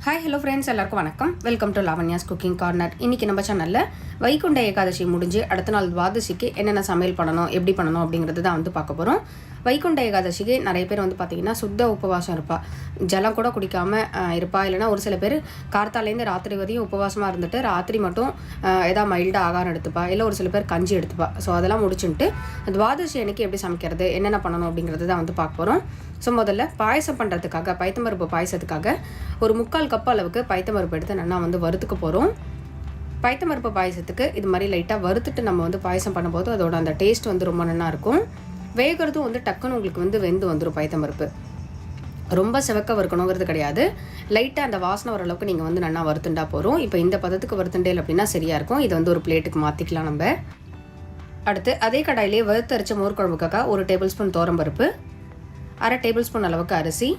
Hi hello friends, எல்லாருக்கும் வணக்கம். Welcome to Lavanya's cooking corner. இன்றைக்கி நம்ம சேனலில் வைகுண்ட ஏகாதசி முடிஞ்சு அடுத்த நாள் துவாதசிக்கு என்னென்ன சமையல் பண்ணணும், எப்படி பண்ணணும் அப்படிங்கிறது தான் பார்க்க போகிறோம். வைகுண்ட ஏகாதசிக்கு நிறைய பேர் பார்த்திங்கன்னா சுத்த உபவாசம் இருப்பா, ஜலம் கூட குடிக்காமல் இருப்பா. இல்லைனா ஒரு சில பேர் கார்த்தாலேருந்து ராத்திரி வரையும் உபவாசமாக இருந்துட்டு ராத்திரி மட்டும் ஏதாவது மைல்டாக ஆகாரம் எடுத்துப்பா. இல்லை ஒரு சில பேர் கஞ்சி எடுத்துப்பா. ஸோ அதெல்லாம் முடிச்சுட்டு துவாதசி அன்னைக்கு எப்படி சமைக்கிறது, என்னென்ன பண்ணணும் அப்படிங்கிறது தான் பார்க்க போகிறோம். ஸோ முதல்ல பாயசம் பண்ணுறதுக்காக பைத்தம்பருப்பு பாயசத்துக்காக ஒரு 3/4 கப் அளவுக்கு பைத்தம்பருப்பு எடுத்து நல்லா வறுத்துக்க போகிறோம். பைத்தம்பருப்பு பாயசத்துக்கு இது மாதிரி லைட்டாக வறுத்துட்டு நம்ம பாயசம் பண்ணும்போது அதோட அந்த டேஸ்ட் ரொம்ப நல்லா இருக்கும். வேகிறதும் டக்குன்னு உங்களுக்கு வெந்து வந்துடும். பைத்தம்பருப்பு ரொம்ப செவக்க வறுக்கணுங்கிறது கிடையாது, லைட்டாக அந்த வாசனை வர அளவுக்கு நீங்கள் நல்லா வறுத்துண்டா போகிறோம். இப்போ இந்த பதத்துக்கு வறுத்துண்டேல் அப்படின்னா சரியாக இருக்கும். இதை ஒரு பிளேட்டுக்கு மாற்றிக்கலாம் நம்ம. அடுத்து அதே கடாயிலே வறுத்தரைச்ச மோர் குழம்புக்காக 1 டேபிள் ஸ்பூன் தோரம்பருப்பு, 1/2 டேபிள் ஸ்பூன் அளவுக்கு அரிசி,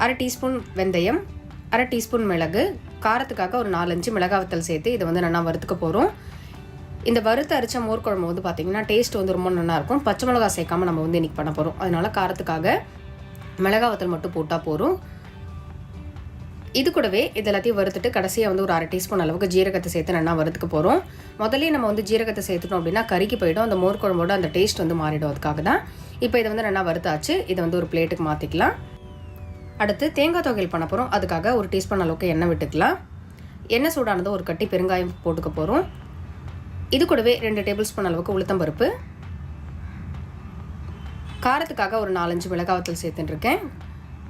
1/2 டீஸ்பூன் வெந்தயம், 1/2 டீஸ்பூன் மிளகு, காரத்துக்காக ஒரு 4-5 மிளகாய் வத்தல் சேர்த்து இதை நல்லா வறுத்துக்க போகிறோம். இந்த வறுத்து அரைச்ச மோர் குழம்பு பார்த்திங்கன்னா டேஸ்ட் ரொம்ப நல்லாயிருக்கும். பச்சை மிளகாய் சேர்க்காமல் நம்ம இன்றைக்கி பண்ண போகிறோம். அதனால் காரத்துக்காக மிளகாய் வத்தல் மட்டும் போட்டால் போகிறோம். இது கூடவே இது எல்லாத்தையும் வறுத்துட்டு கடைசியாக ஒரு 1/2 டீஸ்பூன் அளவுக்கு ஜீரகத்தை சேர்த்து நல்லா வறுத்துக்க போகிறோம். முதலே நம்ம ஜீரகத்தை சேர்த்துட்டோம் அப்படின்னா கறிக்கு போய்டும், அந்த மோர் குழம்போட அந்த டேஸ்ட் மாறிடும். அதுக்காக தான் இப்போ இதை நல்லா வறுத்தாச்சு. இதை ஒரு பிளேட்டுக்கு மாற்றிக்கலாம். அடுத்து தேங்காய் துவையல் பண்ண போகிறோம். அதுக்காக 1 டீஸ்பூன் அளவுக்கு எண்ணெய் விட்டுக்கலாம். எண்ணெய் சூடானதோ ஒரு கட்டி பெருங்காயம் போட்டுக்க போகிறோம். இது கூடவே 2 டேபிள் ஸ்பூன் அளவுக்கு உளுத்தம்பருப்பு, காரத்துக்காக ஒரு 4-5 மிளகாய் வத்தல் சேர்த்துட்டுருக்கேன்.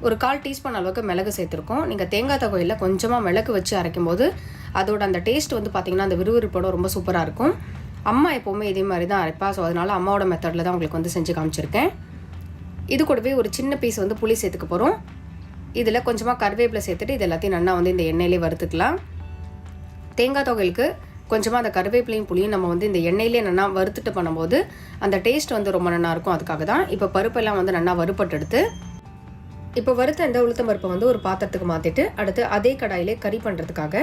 ஒரு 1/4 டீஸ்பூன் அளவுக்கு மிளகு சேர்த்துருக்கோம். நீங்கள் தேங்காய் துவையலில் கொஞ்சமாக மிளகு வச்சு அரைக்கும் போது அதோட அந்த டேஸ்ட் பார்த்திங்கன்னா அந்த விறுவிறுப்போட ரொம்ப சூப்பராக இருக்கும். அம்மா எப்போவுமே இதே மாதிரி தான் அரைப்பா. ஸோ அதனால் அம்மாவோட மெத்தடில் தான் உங்களுக்கு செஞ்சு காமிச்சிருக்கேன். இது கூடவே ஒரு சின்ன பீஸ் புளி சேர்த்துக்க போகிறோம். இதில் கொஞ்சமாக கருவேப்பிலை சேர்த்துட்டு இது எல்லாத்தையும் நல்லா இந்த எண்ணெயிலே வறுத்துக்கலாம். தேங்காய் துவையலுக்கு கொஞ்சமாக அந்த கருவேப்பிலையும் புளியும் நம்ம இந்த எண்ணெயிலே நல்லா வறுத்துட்டு பண்ணும்போது அந்த டேஸ்ட் ரொம்ப நல்லாயிருக்கும். அதுக்காக தான் இப்போ பருப்பெல்லாம் நல்லா வறுப்பட்டு எடுத்து இப்போ வறுத்த இந்த உளுத்தம் பருப்பை ஒரு பாத்திரத்துக்கு மாற்றிட்டு அடுத்து அதே கடாயிலே கறி பண்ணுறதுக்காக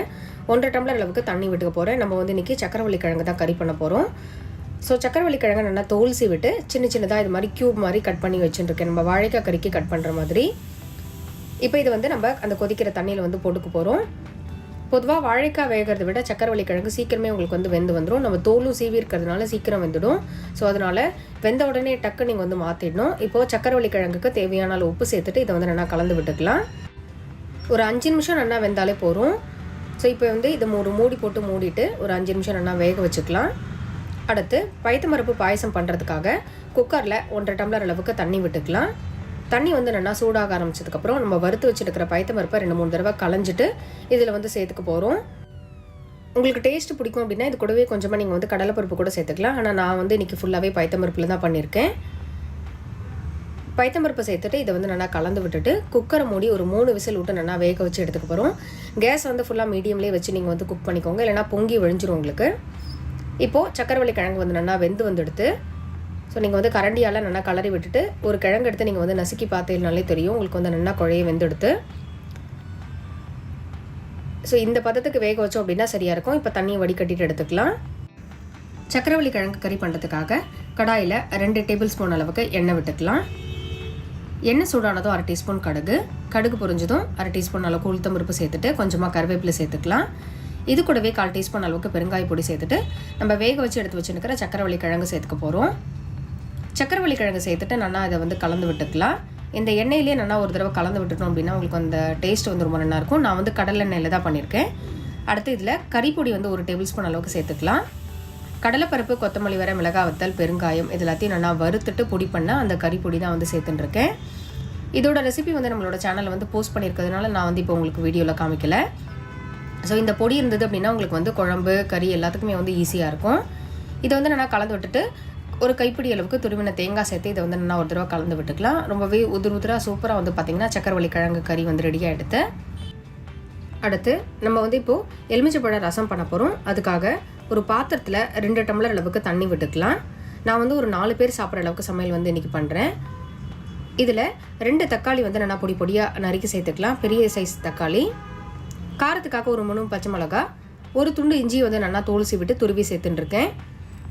1.5 டம்ளர் அளவுக்கு தண்ணி விட்டுக்க போகிறேன். நம்ம இன்றைக்கி சக்கரவள்ளி கிழங்கு தான் கறி பண்ண போகிறோம். ஸோ சக்கரவள்ளி கிழங்கு நல்லா தோல்சி விட்டு சின்ன சின்னதாக இது மாதிரி க்யூப் மாதிரி கட் பண்ணி வச்சுட்டுருக்கேன், நம்ம வாழைக்காய் கறிக்கு கட் பண்ணுற மாதிரி. இப்போ இது நம்ம அந்த கொதிக்கிற தண்ணியில் போட்டுக்க போகிறோம். பொதுவாக வாழைக்காய் வேகிறத விட சக்கரவள்ளி கிழங்கு சீக்கிரமே உங்களுக்கு வெந்து வந்துடும். நம்ம தோலும் சீவி இருக்கிறதுனால சீக்கிரம் வெந்துடும். ஸோ அதனால் வெந்த உடனே டக்கு நீங்கள் மாற்றிடணும். இப்போது சக்கரவள்ளி கிழங்குக்கு தேவையான அளவு உப்பு சேர்த்துட்டு இதை நல்லா கலந்து விட்டுக்கலாம். ஒரு 5 நிமிஷம் நல்லா வெந்தாலே போகும். ஸோ இப்போ இதை மூடி போட்டு மூடிட்டு ஒரு 5 நிமிஷம் நல்லா வேக வச்சுக்கலாம். அடுத்து பைத்தம்பருப்பு பாயசம் பண்ணுறதுக்காக குக்கரில் 1.5 டம்ளர் அளவுக்கு தண்ணி விட்டுக்கலாம். தண்ணி நல்லா சூடாக ஆரம்பிச்சதுக்கப்புறம் நம்ம வறுத்து வச்சுருக்கிற பைத்தம்பருப்பை 2-3 தடவை களைஞ்சிட்டு இதில் சேர்த்துக்க போகிறோம். உங்களுக்கு டேஸ்ட் பிடிக்கும் அப்படின்னா இது கூடவே கொஞ்சமாக நீங்கள் கடலைப்பருப்பு கூட சேர்த்துக்கலாம். ஆனால் நான் இன்றைக்கி ஃபுல்லாகவே பைத்தம்பருப்பில் தான் பண்ணியிருக்கேன். பைத்தம்பருப்பை சேர்த்துட்டு இதை நல்லா கலந்து விட்டுட்டு குக்கரை மூடி ஒரு 3 விசில் விட்டு நல்லா வேக வச்சு எடுத்துக்க போகிறோம். கேஸ் ஃபுல்லாக மீடியம்லேயே வச்சு நீங்கள் குக் பண்ணிக்கோங்க, இல்லைனா பொங்கி விழிஞ்சிரும் உங்களுக்கு. இப்போது சக்கரவள்ளி கிழங்கு நல்லா வெந்து வந்துடுத்து. ஸோ நீங்கள் கரண்டியால் நல்லா கலரி விட்டுட்டு ஒரு கிழங்கு எடுத்து நீங்கள் நசுக்கி பார்த்தீங்கனாலே தெரியும் உங்களுக்கு நல்லா குழைய வெந்தெடுத்து. ஸோ இந்த பதத்துக்கு வேக வச்சோம் அப்படின்னா சரியாக இருக்கும். இப்போ தண்ணியை வடிகட்டிட்டு எடுத்துக்கலாம். சக்கரவள்ளி கிழங்கு கறி பண்ணுறதுக்காக கடாயில் 2 டேபிள் ஸ்பூன் அளவுக்கு எண்ணெய் விட்டுக்கலாம். எண்ணெய் சூடானதும் 1/2 டீஸ்பூன் கடுகு பொரிஞ்சதும் 1/2 டீஸ்பூன் அளவுக்கு உளுத்தம்பருப்பு சேர்த்துட்டு கொஞ்சமாக கருவேப்பிலை சேர்த்துக்கலாம். இது கூடவே 1/4 டீஸ்பூன் அளவுக்கு பெருங்காய பொடி சேர்த்துட்டு நம்ம வேக வச்சு எடுத்து வச்சுருக்கிற சக்கரவள்ளி கிழங்கு சேர்த்துக்க போகிறோம். சக்கரவள்ளி கிழங்கு சேர்த்துட்டு நல்லா இதை கலந்து விட்டுக்கலாம். இந்த எண்ணெயிலே நல்லா ஒரு தடவை கலந்து விட்டுட்டோம் அப்படின்னா உங்களுக்கு அந்த டேஸ்ட் ரொம்ப நல்லாயிருக்கும். நான் கடலை எண்ணெயில் தான் பண்ணியிருக்கேன். அடுத்து இதில் கறிப்பொடி 1 டேபிள் ஸ்பூன் அளவுக்கு சேர்த்துக்கலாம். கடலைப்பருப்பு, கொத்தமல்லி வர, மிளகாய் வத்தல், பெருங்காயம் இது எல்லாத்தையும் நல்லா வறுத்துட்டு பொடி பண்ண அந்த கறிப்பொடி தான் சேர்த்துட்டுருக்கேன். இதோட ரெசிபி நம்மளோட சேனலில் போஸ்ட் பண்ணியிருக்கிறதுனால நான் இப்போ உங்களுக்கு வீடியோவில் காமிக்கலை. ஸோ இந்த பொடி இருந்தது அப்படின்னா உங்களுக்கு குழம்பு கறி எல்லாத்துக்குமே ஈஸியாக இருக்கும். இதை நல்லா கலந்து விட்டுட்டு ஒரு கைப்பிடி அளவுக்கு துருவின தேங்காய் சேர்த்து இதை நல்லா ஒரு தடவை கலந்து விட்டுக்கலாம். ரொம்பவே உதிராக சூப்பராக பார்த்திங்கன்னா சக்கரவள்ளி கிழங்கு கறி ரெடியாக எடுத்து அடுத்து நம்ம இப்போது எலுமிச்சைப்பழ ரசம் பண்ண போகிறோம். அதுக்காக ஒரு பாத்திரத்தில் 2 டம்ளர் அளவுக்கு தண்ணி விட்டுக்கலாம். நான் ஒரு 4 பேர் சாப்பிட்ற அளவுக்கு சமையல் இன்றைக்கி பண்ணுறேன். இதில் 2 தக்காளி நல்லா பொடி பொடியாக நறுக்கி சேர்த்துக்கலாம், பெரிய சைஸ் தக்காளி. காரத்துக்காக ஒரு 3 பச்சை மிளகா, ஒரு துண்டு இஞ்சி நல்லா தோல்சி விட்டு துருவி சேர்த்துட்டுருக்கேன்.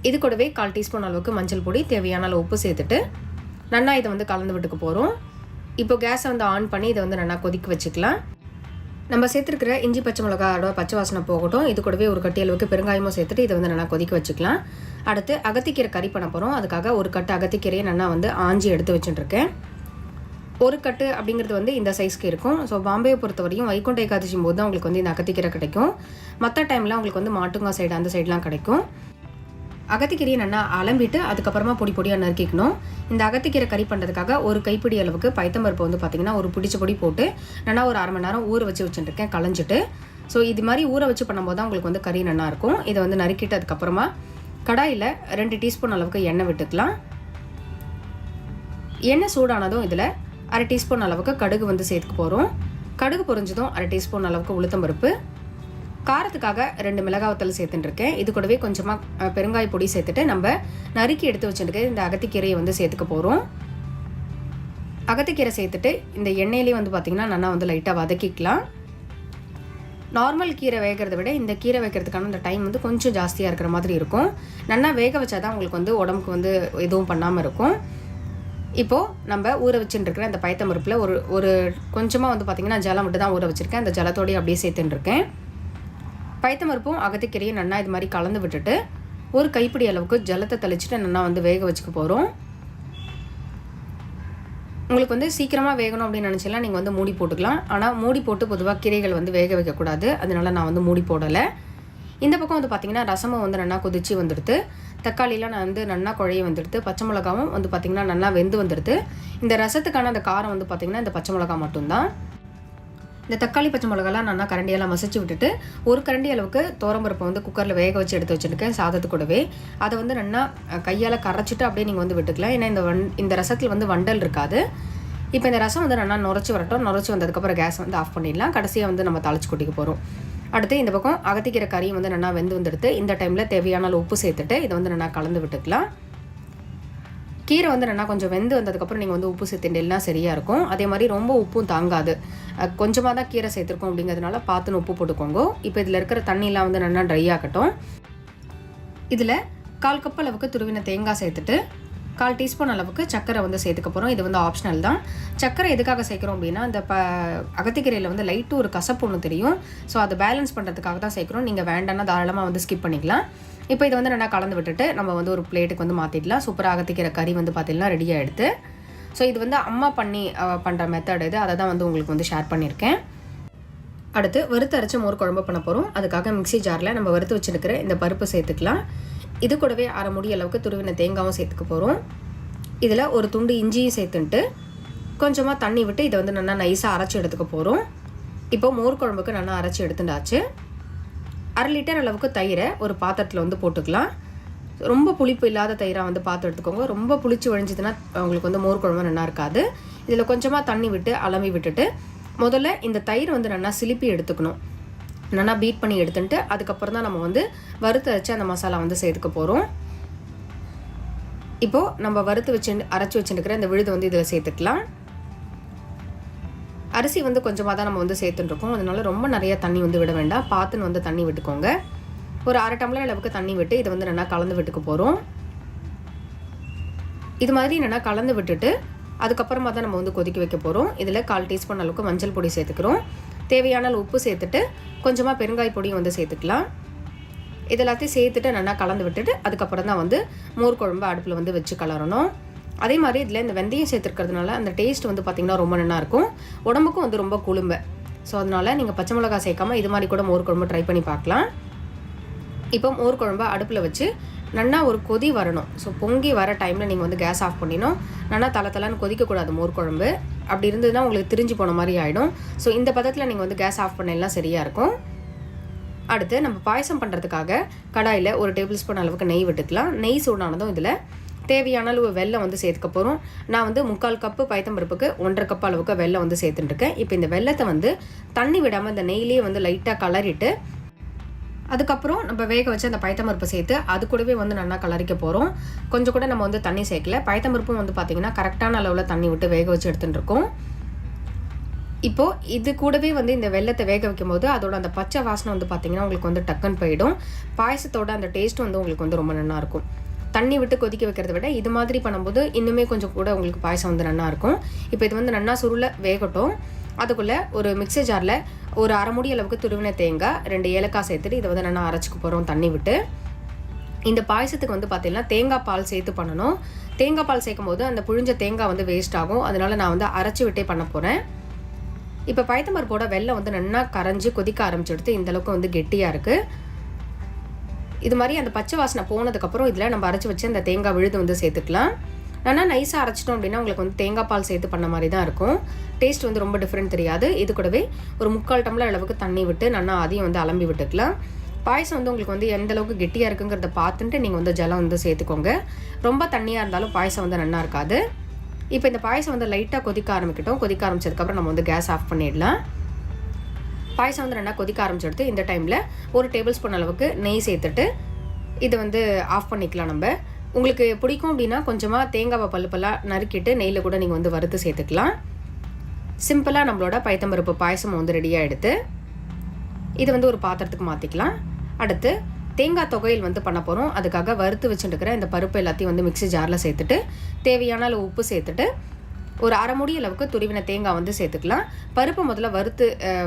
இது கூடவே 1/4 டீஸ்பூன் அளவுக்கு மஞ்சள் பொடி, தேவையான அளவு உப்பு சேர்த்துட்டு நல்லா இதை கலந்து விட்டுக்க போகிறோம். இப்போ கேஸை ஆன் பண்ணி இதை நல்லா கொதிக்க வச்சுக்கலாம். நம்ம சேர்த்துருக்கிற இஞ்சி பச்சை மிளகாயோட பச்சை வாசனை போகட்டும். இது கூடவே ஒரு கட்டி அளவுக்கு பெருங்காயமும் சேர்த்துட்டு இதை வந்து நல்லா கொதிக்க வச்சுக்கலாம். அடுத்து அகத்திக்கீரை கறி பண்ண போகிறோம். அதுக்காக ஒரு கட்டு அகத்திக்கீரையை நல்லா வந்து ஆஞ்சி எடுத்து வச்சுட்டுருக்கேன். ஒரு கட்டு அப்படிங்கிறது வந்து இந்த சைஸ்க்கு இருக்கும். ஸோ பாம்பேயை பொறுத்த வரையும் வைகுண்ட ஏகாதசி போது தான் உங்களுக்கு வந்து இந்த அகத்திக்கீரை கிடைக்கும். மற்ற டைமில் உங்களுக்கு வந்து மாட்டுங்காய் சைடு அந்த சைட்லாம் கிடைக்கும். அகத்திக்கீரையை நல்லா அலம்பிட்டு அதுக்கப்புறமா பொடி பொடியாக நறுக்கிக்கணும். இந்த அகத்திக்கீரை கறி பண்ணுறதுக்காக ஒரு கைப்பிடி அளவுக்கு பைத்தம்பருப்பு வந்து பார்த்திங்கன்னா ஒரு பிடிச்ச பொடி போட்டு நல்லா ஒரு அரை மணி நேரம் ஊற வச்சு வச்சுட்டுருக்கேன் களைஞ்சிட்டு. ஸோ இது மாதிரி ஊற வச்சு பண்ணும்போது தான் உங்களுக்கு வந்து கறி நல்லாயிருக்கும். இதை வந்து நறுக்கிட்டு அதுக்கப்புறமா கடாயில் 2 டீஸ்பூன் அளவுக்கு எண்ணெய் விட்டுக்கலாம். எண்ணெய் சூடானதும் இதில் அரை டீஸ்பூன் அளவுக்கு கடுகு வந்து சேர்த்துக்க போகிறோம். கடுகு பொரிஞ்சதும் அரை டீஸ்பூன் அளவுக்கு உளுத்தம்பருப்பு, காரத்துக்காக 2 மிளகாய் வத்தல் சேர்த்துட்டுருக்கேன். இது கூடவே கொஞ்சமாக பெருங்காய பொடி சேர்த்துட்டு நம்ம நறுக்கி எடுத்து வச்சுருக்கேன் இந்த அகத்திக்கீரையை வந்து சேர்த்துக்க போகிறோம். அகத்திக்கீரை சேர்த்துட்டு இந்த எண்ணெயிலே வந்து பார்த்திங்கன்னா நல்லா வந்து லைட்டாக வதக்கிக்கலாம். நார்மல் கீரை வேகிறத விட இந்த கீரை வைக்கிறதுக்கான இந்த டைம் வந்து கொஞ்சம் ஜாஸ்தியாக இருக்கிற மாதிரி இருக்கும். நல்லா வேக வச்சா தான் உங்களுக்கு வந்து உடம்புக்கு வந்து எதுவும் பண்ணாமல் இருக்கும். இப்போது நம்ம ஊற வச்சுட்டுருக்கிற அந்த பைத்தம்பருப்பில் ஒரு கொஞ்சமாக வந்து பார்த்திங்கன்னா ஜலம் விட்டு தான் ஊற வச்சுருக்கேன். அந்த ஜலத்தோடையே அப்படியே சேர்த்துட்டுருக்கேன். பைத்தம்பருப்பும் அகத்திக்கீரையும் நல்லா இது மாதிரி கலந்து விட்டுட்டு ஒரு கைப்பிடி அளவுக்கு ஜலத்தை தெளிச்சுட்டு நல்லா வந்து வேக வச்சுக்க போகிறோம். உங்களுக்கு வந்து சீக்கிரமாக வேகணும் அப்படின்னு நினச்சிலாம் நீங்கள் வந்து மூடி போட்டுக்கலாம். ஆனால் மூடி போட்டு பொதுவாக கீரைகள் வந்து வேக வைக்கக்கூடாது. அதனால நான் வந்து மூடி போடலை. இந்த பக்கம் வந்து பார்த்திங்கன்னா ரசமும் வந்து நல்லா கொதிச்சு வந்துடுது. தக்காளிலாம் நான் வந்து நல்லா குழைய வந்துடுது. பச்சை மிளகாவும் வந்து பார்த்திங்கன்னா நல்லா வெந்து வந்துடுது. இந்த ரசத்துக்கான அந்த காரம் வந்து பார்த்திங்கன்னா இந்த பச்சை மிளகா மட்டும்தான். இந்த தக்காளி பச்சை மிளகாலாம் நல்லா கரண்டியெல்லாம் மசிச்சு விட்டுட்டு ஒரு கரண்டி அளவுக்கு துவரம்பருப்பை வந்து குக்கரில் வேக வச்சு எடுத்து வச்சுருக்கேன் சாதத்து கூடவே. அதை வந்து நல்லா கையால் கரைச்சிட்டு அப்படியே நீங்கள் வந்து விட்டுக்கலாம். ஏன்னா இந்த ரசத்தில் வந்து வண்டல் இருக்காது. இப்போ இந்த ரசம் வந்து நல்லா நுரைச்சி வரட்டும். நுரைச்சி வந்ததுக்கப்புறம் கேஸ் வந்து ஆஃப் பண்ணிடலாம். கடைசியாக வந்து நம்ம தாளிச்சு கொட்டிக்க போகிறோம். அடுத்து இந்த பக்கம் அகத்திக்கீரை கறியும் வந்து நல்லா வெந்து வந்துடுது. இந்த டைமில் தேவையான உப்பு சேர்த்துட்டு இதை வந்து நல்லா கலந்து விட்டுக்கலாம். கீரை வந்து நல்லா கொஞ்சம் வெந்து வந்ததுக்கப்புறம் நீங்கள் வந்து உப்பு சேர்த்துட்டேன்னா சரியாக இருக்கும். அதே மாதிரி ரொம்ப உப்பும் தாங்காது. கொஞ்சமாக தான் கீரை சேர்த்துருக்கோம் அப்படிங்கிறதுனால பார்த்துன்னு உப்பு போட்டுக்கோங்க. இப்போ இதில் இருக்கிற தண்ணியெலாம் வந்து நல்லா ட்ரை ஆகட்டும். இதில் 1/4 கப் அளவுக்கு துருவின தேங்காய் சேர்த்துட்டு 1/4 டீஸ்பூன் அளவுக்கு சர்க்கரை வந்து சேர்த்துக்க போகிறோம். இது வந்து ஆப்ஷனல் தான். சர்க்கரை எதுக்காக சேர்க்குறோம் அப்படின்னா இந்த அகத்திக்கீரையில் வந்து லைட்டு ஒரு கசப்பு ஒன்று தெரியும். ஸோ அதை பேலன்ஸ் பண்ணுறதுக்காக தான் சேர்க்குறோம். நீங்கள் வேண்டாம்னா தாராளமாக வந்து ஸ்கிப் பண்ணிக்கலாம். இப்போ இதை வந்து நல்லா கலந்து விட்டுட்டு நம்ம வந்து ஒரு பிளேட்டுக்கு வந்து மாற்றிடலாம். சூப்பராக அகத்திக்கீரை கறி வந்து பார்த்திங்கன்னா ரெடியாக எடுத்து. ஸோ இது வந்து அம்மா பண்ணுற மெத்தட் இது. அதை தான் வந்து உங்களுக்கு வந்து ஷேர் பண்ணியிருக்கேன். அடுத்து வறுத்து அரைச்ச மோர் குழம்பு பண்ண போகிறோம். அதுக்காக மிக்ஸி ஜாரில் நம்ம வறுத்து வச்சுருக்கிற இந்த பருப்பு சேர்த்துக்கலாம். இது கூடவே அரை முடி அளவுக்கு துருவின தேங்காயும் சேர்த்துக்க போகிறோம். இதில் ஒரு துண்டு இஞ்சியும் சேர்த்துன்ட்டு கொஞ்சமாக தண்ணி விட்டு இதை வந்து நல்லா நைஸாக அரைச்சி எடுத்துக்க போகிறோம். இப்போ மோர் குழம்புக்கு நல்லா அரைச்சி எடுத்துட்டாச்சு. 1/2 லிட்டர் அளவுக்கு தயிரை ஒரு பாத்திரத்தில் வந்து போட்டுக்கலாம். ரொம்ப புளிப்பு இல்லாத தயிராக வந்து பார்த்து எடுத்துக்கோங்க. ரொம்ப புளிச்சு வழிஞ்சதுன்னா உங்களுக்கு வந்து மோர் குழம்பு நல்லா இருக்காது. இதில் கொஞ்சமாக தண்ணி விட்டு அலம்பி விட்டுட்டு முதல்ல இந்த தயிர் வந்து நல்லா சிலிப்பி எடுத்துக்கணும். நல்லா பீட் பண்ணி எடுத்துட்டு அதுக்கப்புறம் தான் நம்ம வந்து வறுத்து அரைச்சி அந்த மசாலா வந்து சேர்த்துக்க போகிறோம். இப்போது நம்ம வறுத்து அரைச்சி வச்சுருக்கிற இந்த விழுது வந்து இதில் சேர்த்துக்கலாம். அரிசி வந்து கொஞ்சமாக தான் நம்ம வந்து சேர்த்துட்டுருக்கோம். அதனால ரொம்ப நிறைய தண்ணி வந்து விட வேண்டாம். பார்த்துன்னு வந்து தண்ணி விட்டுக்கோங்க. ஒரு 1/2 டம்ளர் அளவுக்கு தண்ணி விட்டு இதை வந்து நல்லா கலந்து விட்டுக்க போகிறோம். இது மாதிரி நல்லா கலந்து விட்டுட்டு அதுக்கப்புறமா தான் நம்ம வந்து கொதிக்க வைக்க போகிறோம். இதில் 1/4 டீஸ்பூன் அளவுக்கு மஞ்சள் பொடி சேர்த்துக்கிறோம். தேவையான உப்பு சேர்த்துட்டு கொஞ்சமாக பெருங்காய பொடியும் வந்து சேர்த்துக்கலாம். இது எல்லாத்தையும் சேர்த்துட்டு நல்லா கலந்து விட்டுட்டு அதுக்கப்புறம் தான் வந்து மோர் குழம்பு அடுப்பில் வந்து வச்சு கலரணும். அதே மாதிரி இதில் இந்த வெந்தயம் சேர்த்துருக்கிறதுனால அந்த டேஸ்ட் வந்து பார்த்திங்கன்னா ரொம்ப நல்லாயிருக்கும். உடம்புக்கும் வந்து ரொம்ப குளும்பை. ஸோ அதனால் நீங்கள் பச்சை மிளகாய் சேர்க்காமல் இது மாதிரி கூட மோர் குழம்பு ட்ரை பண்ணி பார்க்கலாம். இப்போ மோர் குழம்பு அடுப்பில் வச்சு நல்லா ஒரு கொதி வரணும். ஸோ பொங்கி வர டைமில் நீங்கள் வந்து கேஸ் ஆஃப் பண்ணிடணும். நல்லா தலை கொதிக்கக்கூடாது மோர் குழம்பு. அப்படி இருந்ததுன்னா உங்களுக்கு திரிஞ்சு போன மாதிரி ஆகிடும். ஸோ இந்த பதத்தில் நீங்கள் வந்து கேஸ் ஆஃப் பண்ணலாம் சரியாக இருக்கும். அடுத்து நம்ம பாயசம் பண்ணுறதுக்காக கடாயில் ஒரு டேபிள் ஸ்பூன் அளவுக்கு நெய் விட்டுக்கலாம். நெய் சூடானதும் இதில் தேவையான அளவு வெல்லம் வந்து சேர்த்துக்க போகிறோம். நான் வந்து 3/4 கப்பு பைத்தம்பருப்புக்கு 1/2 கப் அளவுக்கு வெல்லம் வந்து சேர்த்துட்டுருக்கேன். இப்போ இந்த வெல்லத்தை வந்து தண்ணி விடாமல் இந்த நெய்லேயே வந்து லைட்டாக கலரிட்டு அதுக்கப்புறம் நம்ம வேக வச்சு அந்த பைத்தம்பருப்பை சேர்த்து அது கூடவே வந்து நல்லா கலரிக்க போகிறோம். கொஞ்சம் கூட நம்ம வந்து தண்ணி சேர்க்கல. பைத்தம்பருப்பும் வந்து பார்த்திங்கன்னா கரெக்டான அளவில் தண்ணி விட்டு வேக வச்சு எடுத்துகிட்டு இருக்கோம். இப்போது இது கூடவே வந்து இந்த வெல்லத்தை வேக வைக்கும் போது அதோட அந்த பச்சை வாசனை வந்து பார்த்திங்கன்னா உங்களுக்கு வந்து டக்குன்னு போயிடும். பாயசத்தோட அந்த டேஸ்ட் வந்து உங்களுக்கு வந்து ரொம்ப நல்லாயிருக்கும். தண்ணி விட்டு கொதிக்க வைக்கிறத விட இது மாதிரி பண்ணும்போது இன்னுமே கொஞ்சம் கூட உங்களுக்கு பாயசம் வந்து நல்லாயிருக்கும். இப்போ இது வந்து நல்லா சுருளை வேகட்டும். அதுக்குள்ளே ஒரு மிக்ஸி ஜாரில் ஒரு அரை மூடி அளவுக்கு துருவின தேங்காய், 2 ஏலக்காய் சேர்த்துட்டு இதை வந்து நல்லா அரைச்சிக்க போகிறோம் தண்ணி விட்டு. இந்த பாயசத்துக்கு வந்து பார்த்திங்கன்னா தேங்காய் பால் சேர்த்து பண்ணணும். தேங்காய் பால் சேர்க்கும் போது அந்த புழிஞ்ச தேங்காய் வந்து வேஸ்ட் ஆகும். அதனால் நான் வந்து அரைச்சி விட்டே பண்ண போகிறேன். இப்போ பயத்தம்பருப்போட வெல்லம் வந்து நல்லா கரைஞ்சி கொதிக்க ஆரம்பிச்செடுத்து இந்தளவுக்கு வந்து கெட்டியாக இருக்குது. இது மாதிரி அந்த பச்சை வாசனை போனதுக்கப்புறம் இதில் நம்ம அரைச்சி வச்சு அந்த தேங்காய் விழுது வந்து சேர்த்துக்கலாம். நல்லா நைஸாக அரைச்சிட்டோம் அப்படின்னா உங்களுக்கு வந்து தேங்காய் பால் சேர்த்து பண்ண மாதிரி தான் இருக்கும். டேஸ்ட் வந்து ரொம்ப டிஃப்ரெண்ட் தெரியாது. இது கூடவே ஒரு 3/4 டம்ளர் அளவுக்கு தண்ணி விட்டு நல்லா அதையும் வந்து அலம்பி விட்டுக்கலாம். பாயசம் வந்து உங்களுக்கு வந்து எந்த அளவுக்கு கெட்டியாக இருக்குங்கிறத பார்த்துட்டு நீங்கள் வந்து ஜலம் வந்து சேர்த்துக்கோங்க. ரொம்ப தண்ணியாக இருந்தாலும் பாயசம் வந்து நல்லா இருக்காது. இப்போ இந்த பாயசம் வந்து லைட்டாக கொதிக்க ஆரம்பிக்கட்டும். கொதிக்க ஆரம்பிச்சதுக்கப்புறம் நம்ம வந்து கேஸ் ஆஃப் பண்ணிடலாம். பாயசம் வந்து நல்லா கொதிக்க ஆரம்பிச்செடுத்து இந்த டைமில் 1 டேபிள் ஸ்பூன் அளவுக்கு நெய் சேர்த்துட்டு இதை வந்து ஆஃப் பண்ணிக்கலாம். நம்ம உங்களுக்கு பிடிக்கும் அப்படின்னா கொஞ்சமாக தேங்காவை பல்லுப்பெல்லாம் நறுக்கிட்டு நெய்யில் கூட நீங்கள் வந்து வறுத்து சேர்த்துக்கலாம். சிம்பிளாக நம்மளோட பயத்தம்பருப்பு பாயசம் வந்து ரெடியாக எடுத்து இதை வந்து ஒரு பாத்திரத்துக்கு மாற்றிக்கலாம். அடுத்து தேங்காய் தொகையில் வந்து பண்ண போகிறோம். அதுக்காக வறுத்து வச்சுட்டுருக்கிற இந்த பருப்பு எல்லாத்தையும் வந்து மிக்ஸி ஜாரில் சேர்த்துட்டு தேவையான அளவு உப்பு சேர்த்துட்டு ஒரு அரை மூடி அளவுக்கு துருவின தேங்காய் வந்து சேர்த்துக்கலாம். பருப்பு முதல்ல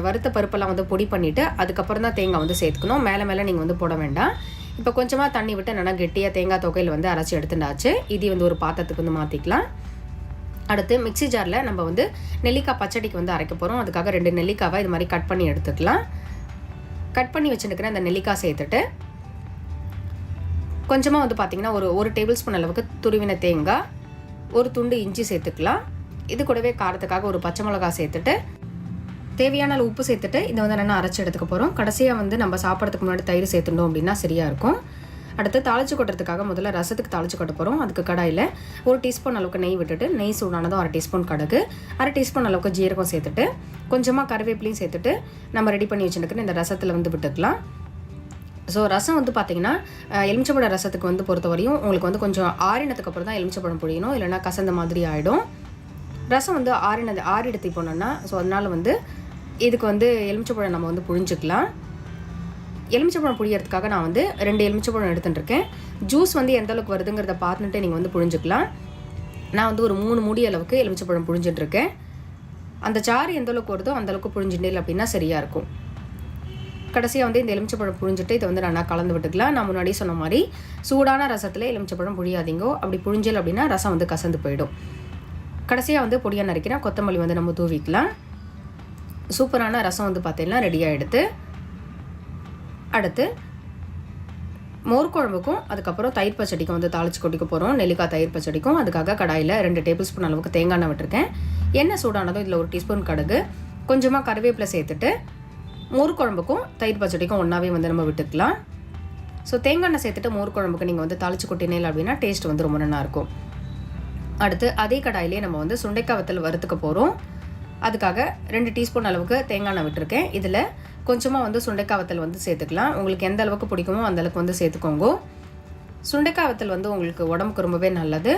வறுத்த பருப்பெல்லாம் வந்து பொடி பண்ணிவிட்டு அதுக்கப்புறம் தான் தேங்காய் வந்து சேர்த்துக்கணும். மேலே நீங்கள் வந்து போட வேண்டாம். இப்போ கொஞ்சமாக தண்ணி விட்டு நல்லா கெட்டியாக தேங்காய் தொகையில் வந்து அரைச்சி எடுத்துட்டாச்சு. இது வந்து ஒரு பாத்திரத்துக்கு வந்து மாற்றிக்கலாம். அடுத்து மிக்ஸி ஜாரில் நம்ம வந்து நெல்லிக்காய் பச்சடிக்கு வந்து அரைக்க போகிறோம். அதுக்காக 2 நெல்லிக்காவை இது மாதிரி கட் பண்ணி எடுத்துக்கலாம். கட் பண்ணி வச்சுருக்கிற அந்த நெல்லிக்காய் சேர்த்துட்டு கொஞ்சமாக வந்து பார்த்திங்கன்னா ஒரு டேபிள் ஸ்பூன் அளவுக்கு துருவின தேங்காய், ஒரு துண்டு இஞ்சி சேர்த்துக்கலாம். இது கூடவே காரத்துக்காக ஒரு பச்சை மிளகாய் சேர்த்துட்டு தேவையான அளவு உப்பு சேர்த்துட்டு இதை வந்து நல்லா அரைச்சி எடுத்துக்க போகிறோம். கடைசியாக வந்து நம்ம சாப்பிட்றதுக்கு முன்னாடி தயிர் சேர்த்துட்டோம் அப்படின்னா சரியாக இருக்கும். அடுத்து தாளிச்சு கொட்டுறதுக்காக முதல்ல ரசத்துக்கு தாளிச்சு கொட்ட போகிறோம். அதுக்கு கடாயில் 1 டீஸ்பூன் அளவுக்கு நெய் விட்டுட்டு நெய் சூடானதும் 1/2 டீஸ்பூன் கடுகு, 1/2 டீஸ்பூன் அளவுக்கு ஜீரகம் சேர்த்துட்டு கொஞ்சமாக கருவேப்பிலையும் சேர்த்துட்டு நம்ம ரெடி பண்ணி வச்சுருக்கிற இந்த ரசத்தில் வந்து விட்டுக்கலாம். ஸோ ரசம் வந்து பார்த்திங்கன்னா எலுமிச்சப்பழம் ரசத்துக்கு வந்து பொறுத்தவரையும் உங்களுக்கு வந்து கொஞ்சம் ஆறினதுக்கு அப்புறம் தான் எலுமிச்சப்பழம் புழியணும், இல்லைனா கசந்த மாதிரி ஆகிடும். ரசம் வந்து ஆறிடத்தி போனோன்னா ஸோ அதனால் வந்து இதுக்கு வந்து எலுமிச்சப்பழம் நம்ம வந்து புழிஞ்சிக்கலாம். எலுமிச்சப்பழம் புழியறதுக்காக நான் வந்து 2 எலுமிச்சப்பழம் எடுத்துட்டுருக்கேன். ஜூஸ் வந்து எந்த அளவுக்கு வருதுங்கிறத பார்த்துட்டு நீங்கள் வந்து புழிஞ்சிக்கலாம். நான் வந்து ஒரு 3 மூடி அளவுக்கு எலுமிச்சப்பழம் புழிஞ்சிட்ருக்கேன். அந்த சாறு எந்த அளவுக்கு வருதோ அந்தளவுக்கு புழிஞ்சிட்டே அப்படின்னா சரியாக இருக்கும். கடைசியாக வந்து இந்த எலுமிச்சப்பழம் புழிஞ்சிட்டு இதை வந்து நல்லா கலந்து விட்டுக்கலாம். நான் முன்னாடி சொன்ன மாதிரி சூடான ரசத்தில் எலுமிச்சப்பழம் புழியாதீங்கோ. அப்படி புழிஞ்சல் அப்படின்னா ரசம் வந்து கசந்து போயிடும். கடைசியாக வந்து பொடியாக நறுக்கினா கொத்தமல்லி வந்து நம்ம தூவிக்கலாம். சூப்பரான ரசம் வந்து பார்த்தீங்கன்னா ரெடியாக எடுத்து அடுத்து மோர் குழம்புக்கும் அதுக்கப்புறம் தயிர் பச்சடிக்கும் வந்து தாளிச்சு கொட்டிக்க போகிறோம். நெல்லிக்காய் தயிர் பச்சடிக்கும். அதுக்காக கடாயில் 2 டேபிள் ஸ்பூன் அளவுக்கு தேங்காய் எண்ணெய் விட்டுருக்கேன். எண்ணெய் சூடானதும் இதில் 1 டீஸ்பூன் கடுகு, கொஞ்சமாக கருவேப்பிலை சேர்த்துட்டு மோர் குழம்புக்கும் தயிர் பச்சடிக்கும் ஒன்றாவே வந்து நம்ம விட்டுக்கலாம். ஸோ தேங்காய் எண்ணெய் சேர்த்துட்டு மோர் குழம்புக்கு நீங்கள் வந்து தாளிச்சு கொட்டினீங்க அப்படின்னா டேஸ்ட் வந்து ரொம்ப நல்லாயிருக்கும். அடுத்து அதே கடாயிலே நம்ம வந்து சுண்டைக்காய் வத்தல் வறுத்துக்க போகிறோம். அதுக்காக 2 டீஸ்பூன் அளவுக்கு தேங்காய் எண்ணெய் விட்டுருக்கேன். இதில் கொஞ்சமாக வந்து சுண்டைக்காய் வத்தல் வந்து சேர்த்துக்கலாம். உங்களுக்கு எந்த அளவுக்கு பிடிக்குமோ அந்தளவுக்கு வந்து சேர்த்துக்கோங்க. சுண்டைக்காய் வத்தல் வந்து உங்களுக்கு உடம்புக்கு ரொம்பவே நல்லது.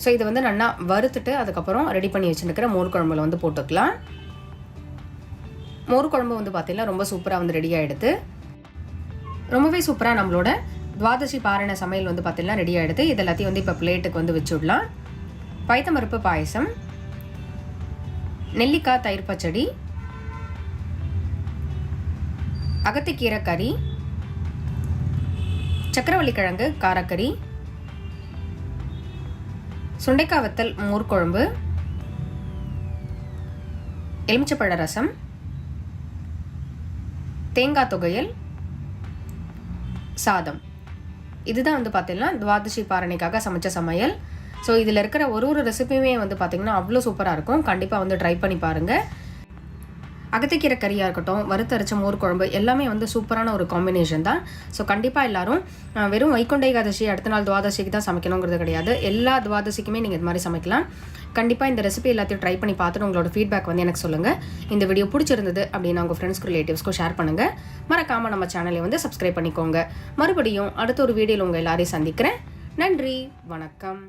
ஸோ இதை வந்து நல்லா வறுத்துட்டு அதுக்கப்புறம் ரெடி பண்ணி வச்சுருக்கிற மோர் குழம்புல வந்து போட்டுக்கலாம். மோர் குழம்பு வந்து பார்த்திங்கன்னா ரொம்ப சூப்பராக வந்து ரெடி ஆகிடுது. ரொம்பவே சூப்பராக நம்மளோட துவாதசி பாரண சமையல் வந்து பார்த்திங்கன்னா ரெடி ஆகிடுது. இது எல்லாத்தையும் வந்து இப்போ பிளேட்டுக்கு வந்து வச்சுடலாம். பயத்தம்பருப்பு பாயசம், நெல்லிக்காய் தயிர் பச்சடி, அகத்திக்கீரை கறி, சக்கரவள்ளி கிழங்கு காரக்கறி, சுண்டைக்காய் வத்தல் மோர் குழம்பு, எலுமிச்சப்பழ ரசம், தேங்காய் தொகையல், சாதம். இதுதான் வந்து பார்த்தீங்கன்னா துவாதசி பாரணைக்காக சமைச்ச சமையல். ஸோ இதில் இருக்கிற ஒரு ரெசிபியுமே வந்து பார்த்திங்கன்னா அவ்வளோ சூப்பராக இருக்கும். கண்டிப்பாக வந்து ட்ரை பண்ணி பாருங்கள். அகத்திக்கீரை கறியாக இருக்கட்டும், வறுத்தரைச்ச மோர் குழம்பு எல்லாமே வந்து சூப்பரான ஒரு காம்பினேஷன் தான். ஸோ கண்டிப்பாக எல்லாரும் வெறும் வைகுண்ட ஏகாதசி அடுத்த நாள் துவாதசிக்கு தான் சமைக்கணுங்கிறது கிடையாது. எல்லா துவாதசிக்குமே நீங்கள் இது மாதிரி சமைக்கலாம். கண்டிப்பாக இந்த ரெசிபி எல்லாத்தையும் ட்ரை பண்ணி பார்த்துட்டு உங்களோட ஃபீட்பேக் வந்து எனக்கு சொல்லுங்கள். இந்த வீடியோ பிடிச்சிருந்தது அப்படின்னா உங்கள் ஃப்ரெண்ட்ஸ்க்கு ரிலேட்டிவ்ஸ்க்கும் ஷேர் பண்ணுங்கள். மறக்காமல் நம்ம சேனலை வந்து சப்ஸ்கிரைப் பண்ணிக்கோங்க. மறுபடியும் அடுத்த ஒரு வீடியோவில் உங்கள் எல்லாரையும் சந்திக்கிறேன். நன்றி, வணக்கம்.